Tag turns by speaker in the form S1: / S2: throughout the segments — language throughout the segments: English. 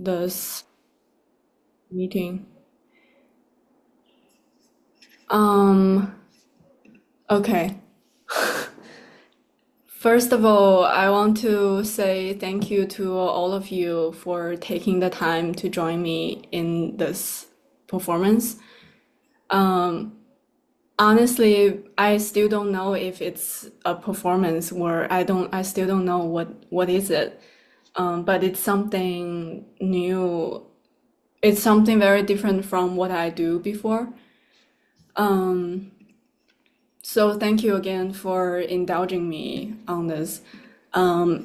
S1: this meeting. Um, okay. First of all, I want to say thank you to all of you for taking the time to join me in this performance. Um, Honestly, I still don't know if it's a performance or I still don't know what is it. But it's something new. It's something very different from what I do before. Um, so thank you again for indulging me on this.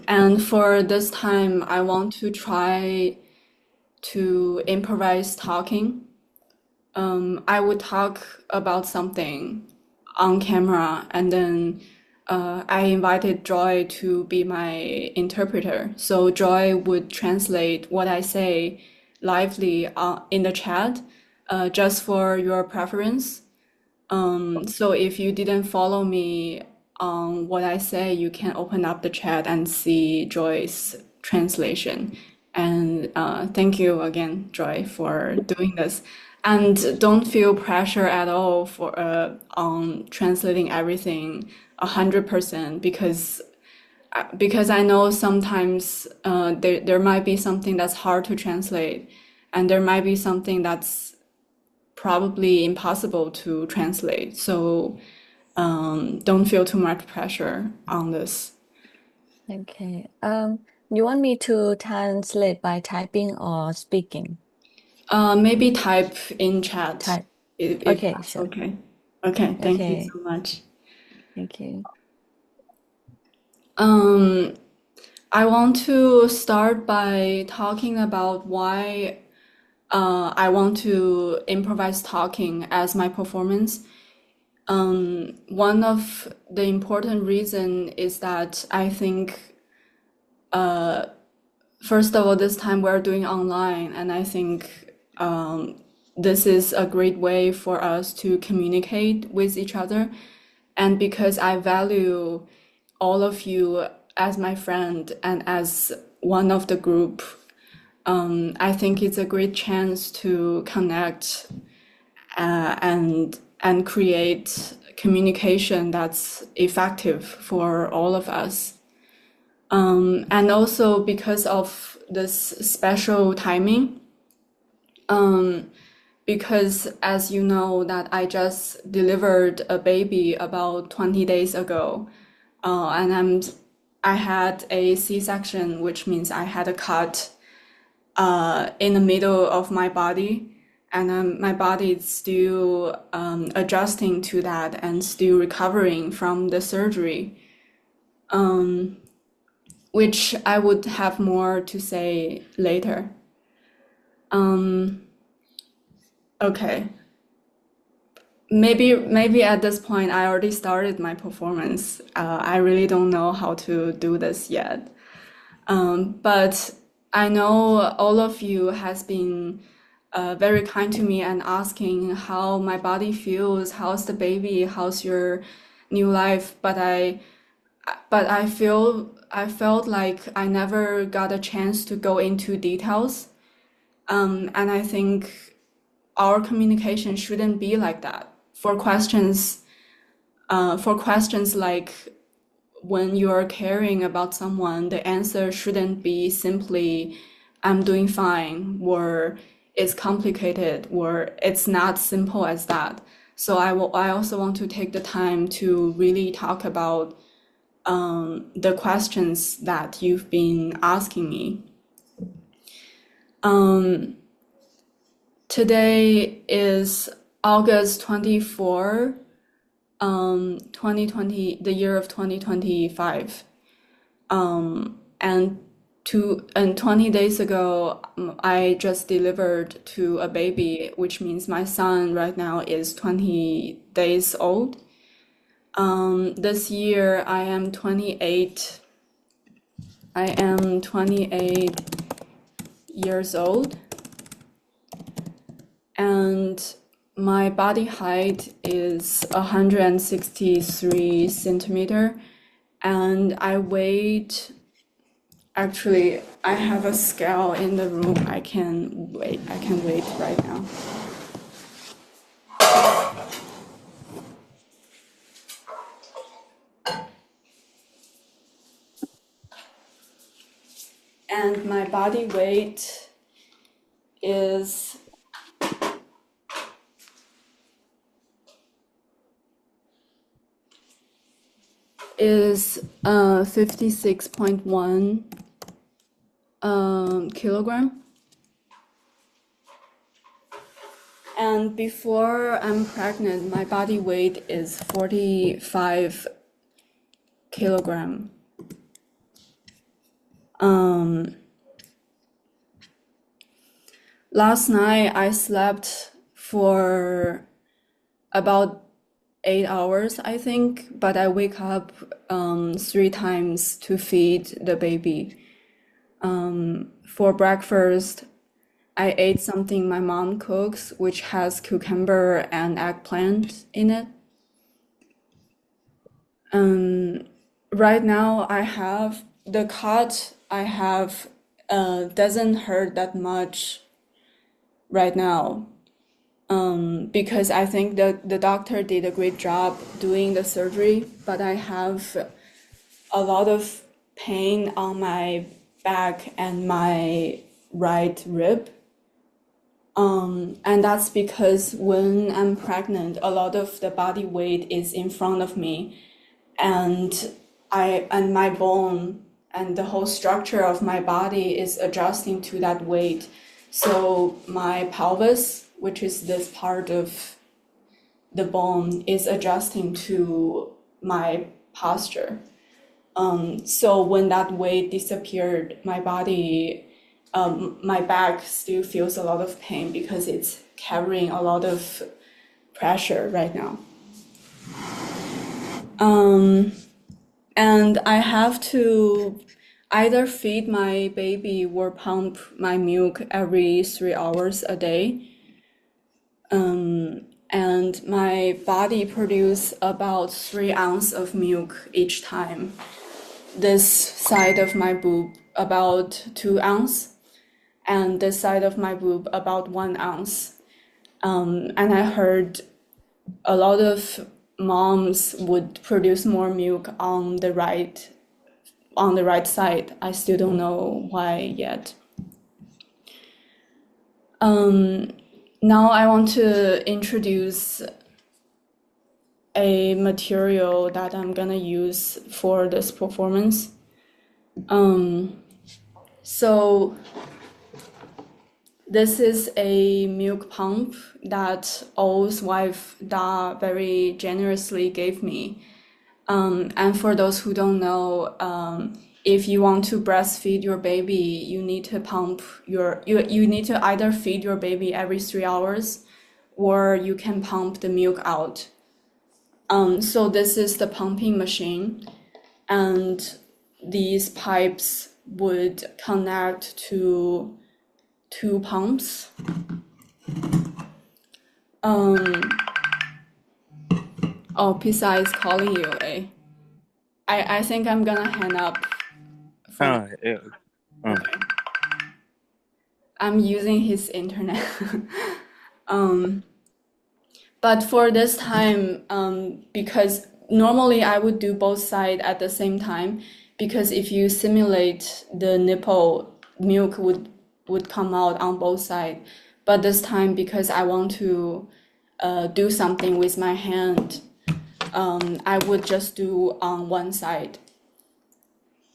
S1: And for this time, I want to try to improvise talking. I would talk about something on camera, and then I invited Joy to be my interpreter. So Joy would translate what I say lively in the chat, just for your preference. So if you didn't follow me on what I say, you can open up the chat and see Joy's translation. And thank you again, Joy, for doing this. And don't feel pressure at all for on translating everything 100% because I know sometimes there might be something that's hard to translate, and there might be something that's probably impossible to translate. So don't feel too much pressure on this.
S2: Okay. You want me to translate by typing or speaking?
S1: Maybe type in chat
S2: Type.
S1: if
S2: Okay,
S1: that's
S2: sure.
S1: okay. Okay, thank you
S2: Okay.
S1: so much.
S2: Thank you.
S1: Um, I want to start by talking about why I want to improvise talking as my performance. One of the important reason is that I think first of all, this time we're doing online, and I think this is a great way for us to communicate with each other. And because I value all of you as my friend and as one of the group, I think it's a great chance to connect and create communication that's effective for all of us. And also because of this special timing, because as you know that I just delivered a baby about 20 days ago, and I had a C-section, which means I had a cut in the middle of my body, and my body is still adjusting to that and still recovering from the surgery, which I would have more to say later. Okay. Maybe at this point I already started my performance. I really don't know how to do this yet. But I know all of you has been very kind to me and asking how my body feels, how's the baby, how's your new life. I felt like I never got a chance to go into details. And I think our communication shouldn't be like that. For questions like when you are caring about someone, the answer shouldn't be simply "I'm doing fine" or "it's complicated" or "it's not simple as that." So I also want to take the time to really talk about the questions that you've been asking me. Today is August 24, 2020, the year of 2025. And 20 days ago, I just delivered to a baby, which means my son right now is 20 days old. This year I am 28. I am 28 years old, and my body height is 163 centimeter, and Actually, I have a scale in the room. I can wait. I can wait right now. And my body weight is 56.1 kilogram. And before I'm pregnant, my body weight is 45 kilogram. Last night I slept for about 8 hours, I think, but I wake up 3 times to feed the baby. For breakfast, I ate something my mom cooks, which has cucumber and eggplant in it. Right now, I have the cut I have doesn't hurt that much right now. Because I think that the doctor did a great job doing the surgery, but I have a lot of pain on my back and my right rib. And that's because when I'm pregnant, a lot of the body weight is in front of me, and my bone and the whole structure of my body is adjusting to that weight. So my pelvis, which is this part of the bone, is adjusting to my posture. So when that weight disappeared, my body, my back still feels a lot of pain because it's carrying a lot of pressure right now. And I have to either feed my baby or pump my milk every 3 hours a day. And my body produces about 3 ounces of milk each time. This side of my boob about 2 ounces, and this side of my boob about 1 ounce. And I heard a lot of moms would produce more milk on the right side. I still don't know why yet. Now I want to introduce a material that I'm gonna use for this performance. So this is a milk pump that O's wife Da very generously gave me. And for those who don't know, if you want to breastfeed your baby, you need to you need to either feed your baby every 3 hours, or you can pump the milk out. So this is the pumping machine, and these pipes would connect to 2 pumps. Oh, Pisa is calling you, eh? I think I'm gonna hang up for now.
S3: Yeah.
S1: Okay. I'm using his internet. But for this time, because normally I would do both sides at the same time, because if you simulate the nipple, milk would come out on both sides. But this time, because I want to do something with my hand, I would just do on one side.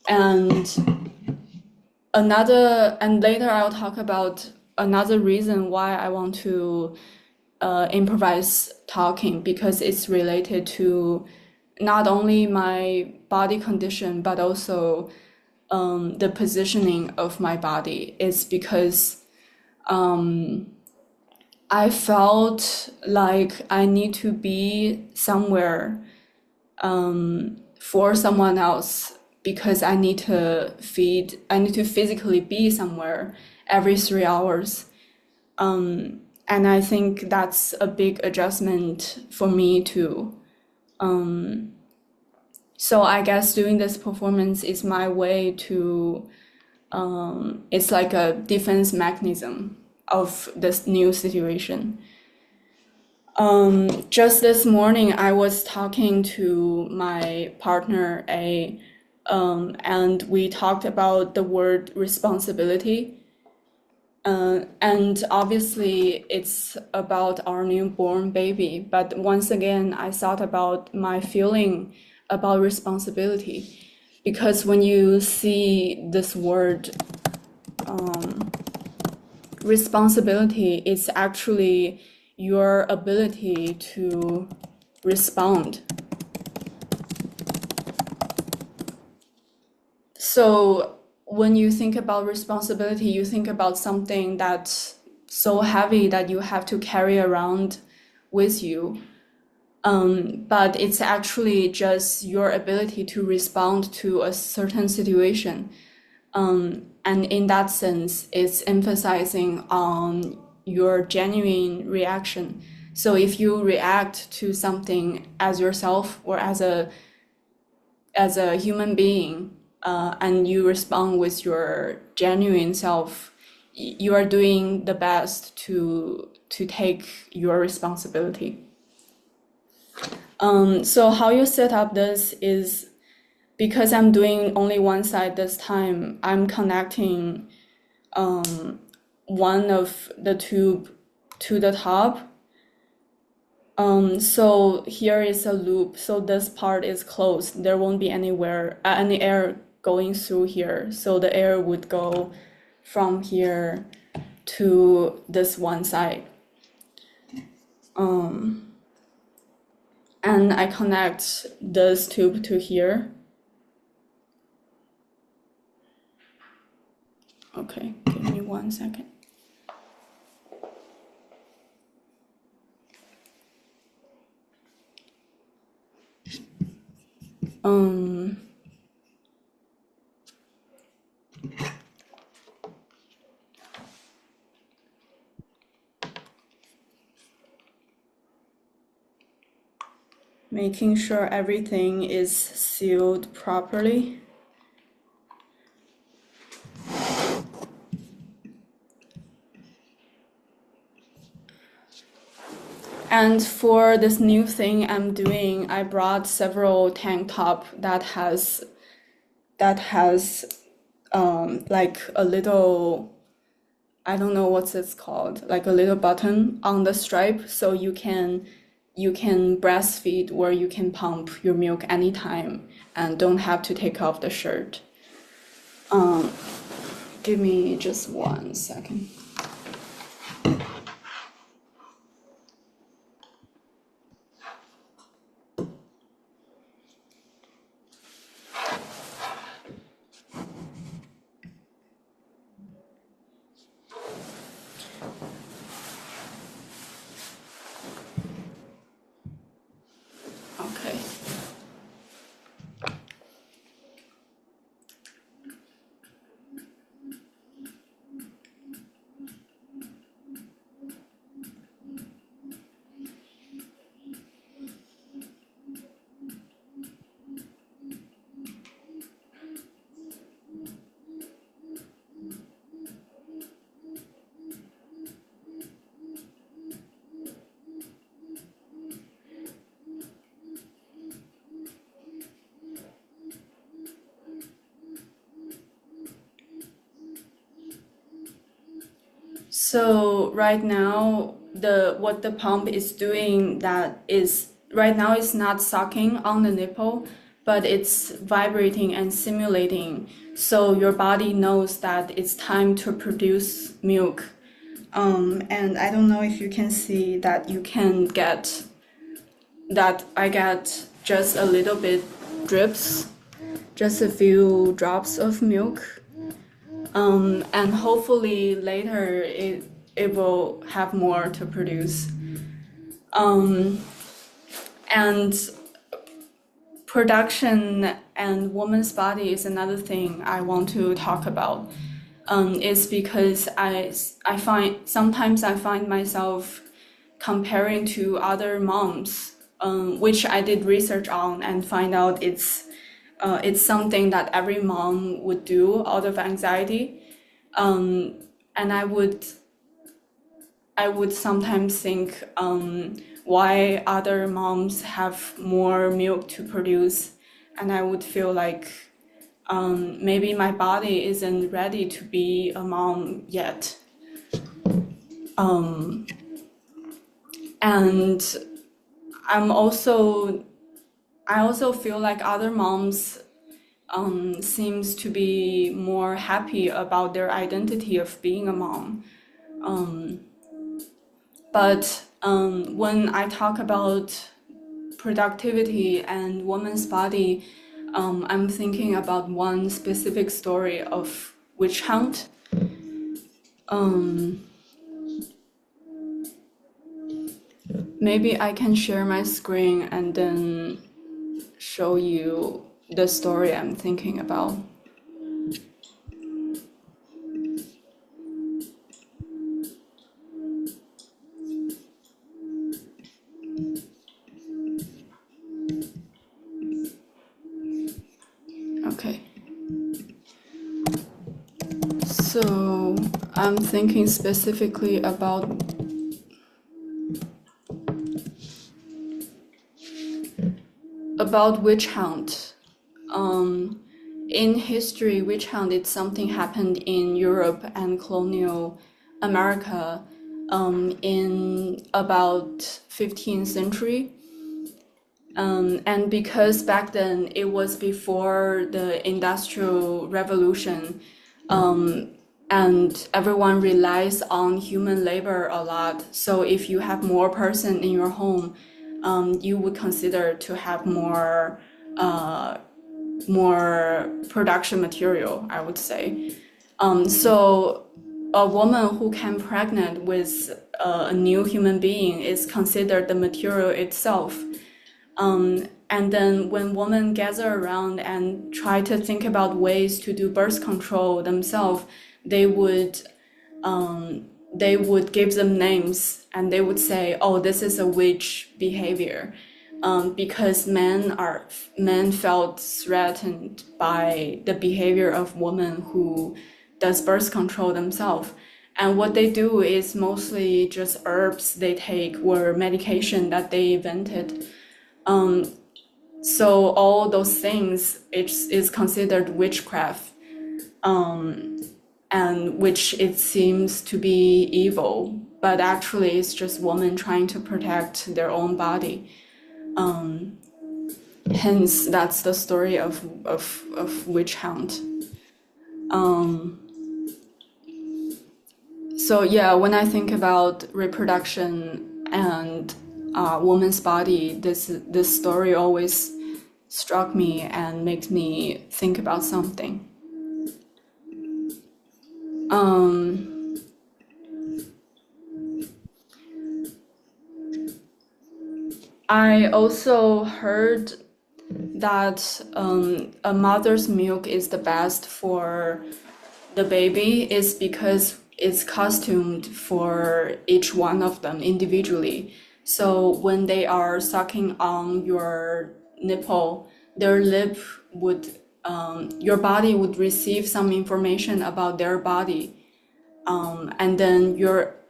S1: And later I'll talk about another reason why I want to improvise talking, because it's related to not only my body condition, but also the positioning of my body. It's because I felt like I need to be somewhere for someone else, because I need to physically be somewhere every 3 hours. And I think that's a big adjustment for me too. So I guess doing this performance is my way to it's like a defense mechanism of this new situation. Just this morning, I was talking to my partner A, and we talked about the word responsibility. And obviously, it's about our newborn baby. But once again, I thought about my feeling about responsibility. Because when you see this word, responsibility, it's actually your ability to respond. So when you think about responsibility, you think about something that's so heavy that you have to carry around with you. But it's actually just your ability to respond to a certain situation. And in that sense, it's emphasizing on your genuine reaction. So if you react to something as yourself or as a human being, and you respond with your genuine self, you are doing the best to take your responsibility. So how you set up this is, because I'm doing only one side this time, I'm connecting one of the tube to the top. So here is a loop. So this part is closed. There won't be any air going through here. So the air would go from here to this one side. And I connect this tube to here. Okay, give me 1 second. Making sure everything is sealed properly. And for this new thing I'm doing, I brought several tank top that has like a little, I don't know what's it's called, like a little button on the stripe, so you can breastfeed or you can pump your milk anytime and don't have to take off the shirt. Give me just 1 second. Okay. So right now, what the pump is doing, that is right now it's not sucking on the nipple, but it's vibrating and simulating. So your body knows that it's time to produce milk. And I don't know if you can see that you can get that I get just a little bit drips, just a few drops of milk. And hopefully later it will have more to produce. And production and woman's body is another thing I want to talk about. It's because I find myself comparing to other moms, which I did research on and find out it's it's something that every mom would do out of anxiety. And I would sometimes think why other moms have more milk to produce, and I would feel like maybe my body isn't ready to be a mom yet. And I also feel like other moms seems to be more happy about their identity of being a mom. But when I talk about productivity and woman's body, I'm thinking about one specific story of witch hunt. Maybe I can share my screen and then show you the story I'm thinking about. Okay. So I'm thinking specifically about witch hunt. In history, witch hunt is something happened in Europe and colonial America in about 15th century. And because back then it was before the Industrial Revolution, and everyone relies on human labor a lot. So if you have more person in your home, you would consider to have more production material, I would say. So a woman who can pregnant with a new human being is considered the material itself. And then when women gather around and try to think about ways to do birth control themselves, they would give them names and they would say, "Oh, this is a witch behavior," because men felt threatened by the behavior of women who does birth control themselves. And what they do is mostly just herbs they take or medication that they invented. So all those things is considered witchcraft, and which it seems to be evil, but actually it's just women trying to protect their own body. Hence, that's the story of witch hunt. So yeah, when I think about reproduction and woman's body, this story always struck me and makes me think about something. I also heard that a mother's milk is the best for the baby is because it's costumed for each one of them individually. So when they are sucking on your nipple, their lip would, your body would receive some information about their body. And then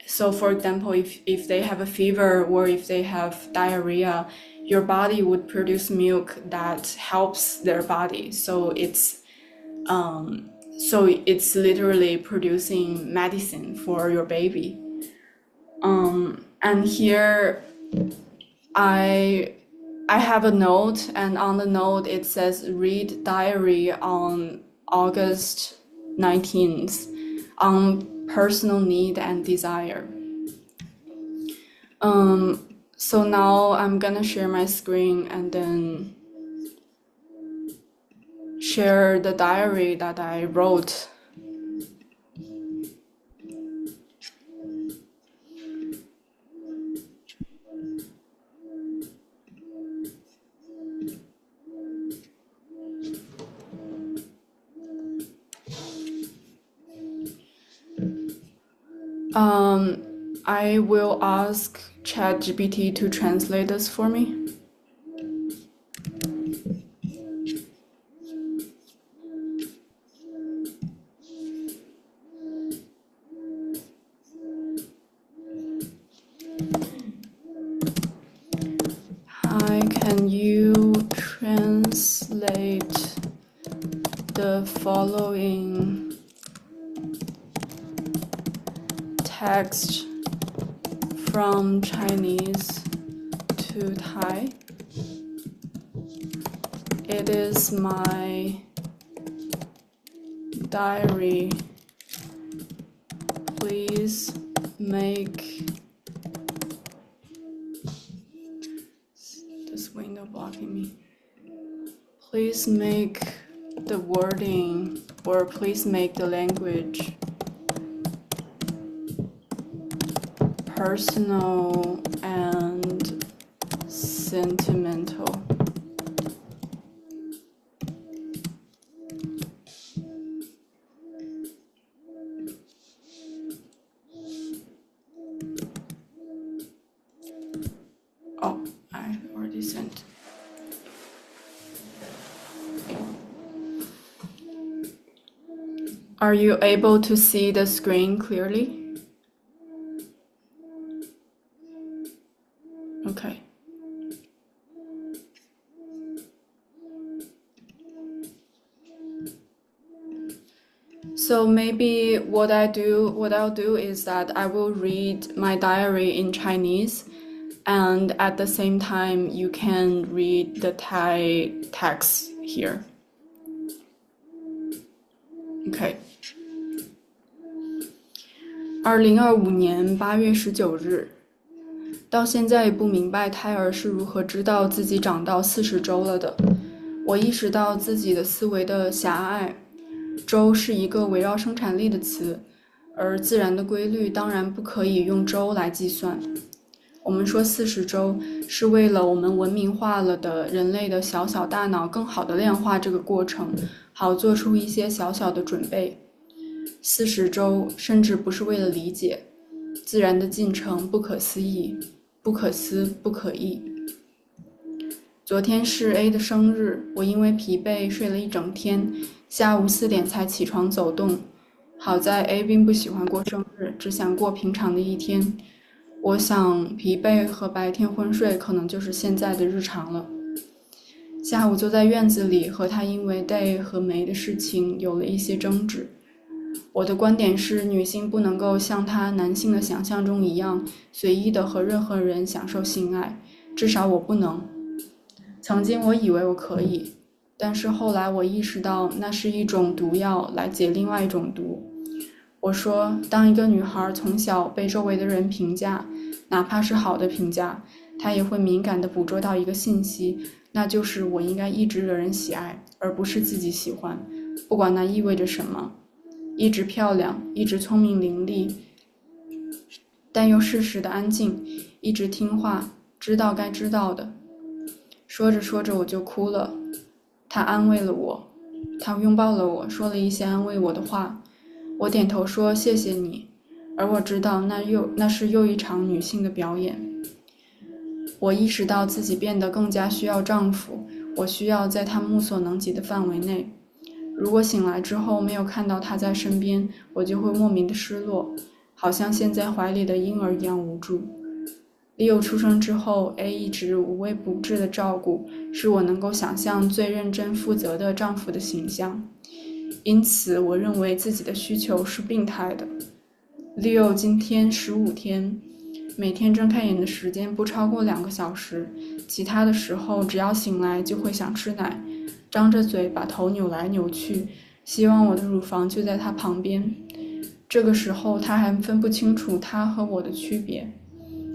S1: so for example, if they have a fever or if they have diarrhea, your body would produce milk that helps their body. So it's literally producing medicine for your baby. And here I have a note, and on the note it says read diary on August 19th on personal need and desire. So now I'm gonna share my screen and then share the diary that I wrote. I will ask ChatGPT to translate this for me. Can you translate the following text from Chinese to Thai? It is my diary. Please make this window blocking me. Please make the wording, or please make the language personal and sentimental. Oh, I already sent. Are you able to see the screen clearly? Okay. So maybe what I'll do is that I will read my diary in Chinese, and at the same time you can read the Thai text here. Okay. 2025年8月19日，到现在也不明白胎儿是如何知道自己长到40周了的。我意识到自己的思维的狭隘。周是一个围绕生产力的词，而自然的规律当然不可以用周来计算。我们说40周是为了我们文明化了的人类的小小大脑更好的量化这个过程，好做出一些小小的准备。40周甚至不是为了理解，自然的进程不可思议，不可思不可议。昨天是 A 的生日，我因为疲惫睡了一整天，下午4点才起床走动。好在 A 并不喜欢过生日，只想过平常的一天。我想疲惫和白天昏睡可能就是现在的日常了。下午坐在院子里，和他因为 Day 和梅的事情有了一些争执。我的观点是，女性不能够像她男性的想象中一样随意的和任何人享受性爱，至少我不能。曾经我以为我可以，但是后来我意识到那是一种毒药来解另外一种毒。我说，当一个女孩从小被周围的人评价，哪怕是好的评价，她也会敏感地捕捉到一个信息，那就是我应该一直惹人喜爱，而不是自己喜欢，不管那意味着什么。一直漂亮，一直聪明伶俐，但又适时的安静，一直听话，知道该知道的。说着说着我就哭了，他安慰了我，他拥抱了我，说了一些安慰我的话。我点头说谢谢你，而我知道那是又一场女性的表演。我意识到自己变得更加需要丈夫，我需要在他目所能及的范围内。如果醒来之后没有看到他在身边，我就会莫名的失落，好像陷在怀里的婴儿一样无助。Leo 出生之后 ，A 一直无微不至的照顾，是我能够想象最认真负责的丈夫的形象。因此，我认为自己的需求是病态的。Leo 今天15天，每天睁开眼的时间不超过2个小时，其他的时候只要醒来就会想吃奶，张着嘴把头扭来扭去，希望我的乳房就在他旁边。这个时候他还分不清楚他和我的区别。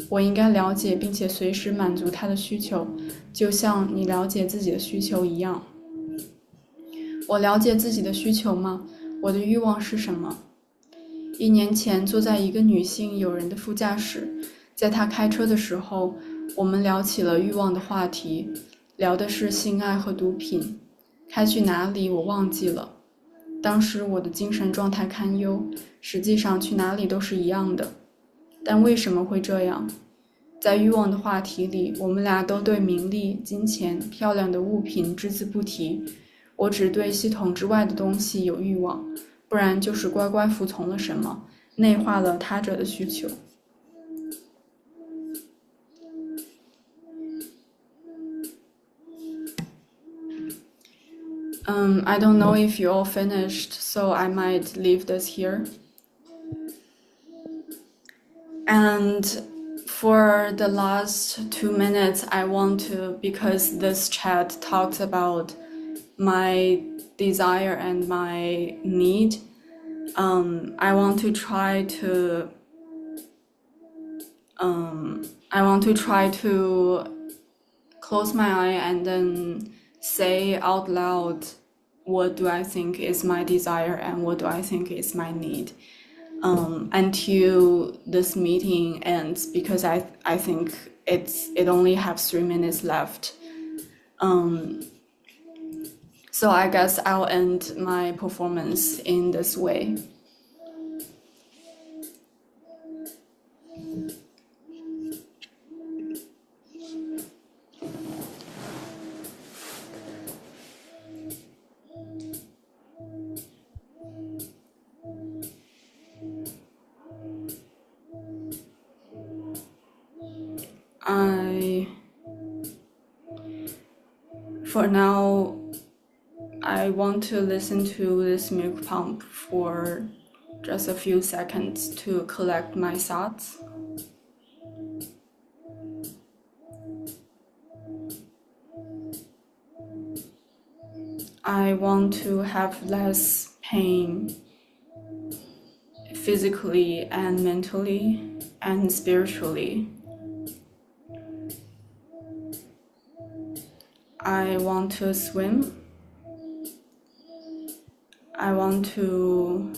S1: 我应该了解并且随时满足他的需求，就像你了解自己的需求一样。我了解自己的需求吗？我的欲望是什么？1年前坐在一个女性友人的副驾驶，在她开车的时候，我们聊起了欲望的话题，聊的是性爱和毒品。开去哪里我忘记了，当时我的精神状态堪忧，实际上去哪里都是一样的。但为什么会这样？在欲望的话题里，我们俩都对名利、金钱、漂亮的物品只字不提。我只对系统之外的东西有欲望，不然就是乖乖服从了什么，内化了他者的需求。I don't know if you all finished, so I might leave this here. And for the last 2 minutes, I want to, because this chat talks about my desire and my need, I want to try to close my eye and then say out loud what do I think is my desire and what do I think is my need, until this meeting ends, because I think it only has 3 minutes left. So I guess I'll end my performance in this way. For now, I want to listen to this milk pump for just a few seconds to collect my thoughts. I want to have less pain physically and mentally and spiritually. I want to swim. I want to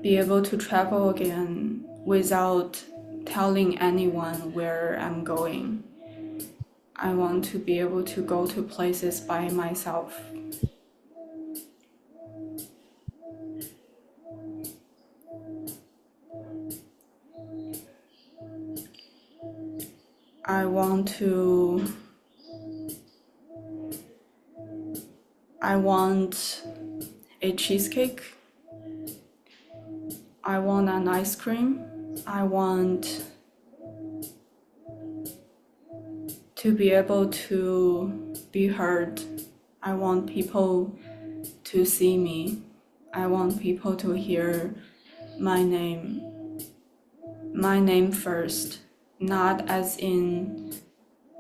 S1: be able to travel again without telling anyone where I'm going. I want to be able to go to places by myself. I want a cheesecake. I want an ice cream. I want to be able to be heard. I want people to see me. I want people to hear my name. My name first, not as in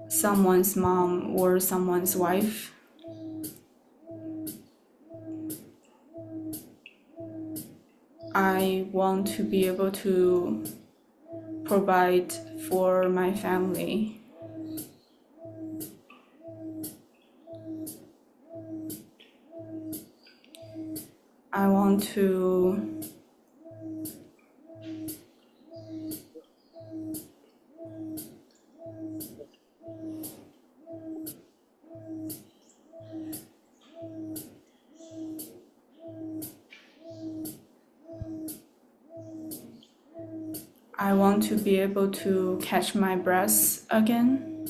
S1: someone's mom or someone's wife. I want to be able to provide for my family. I want to be able to catch my breath again.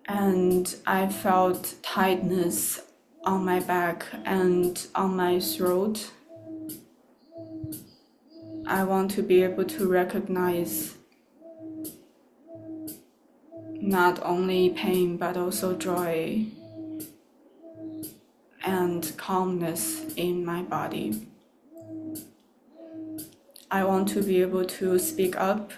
S1: And I felt tightness on my back and on my throat. I want to be able to recognize not only pain but also joy and calmness in my body. I want to be able to speak up.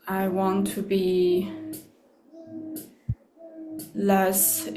S1: I want to be less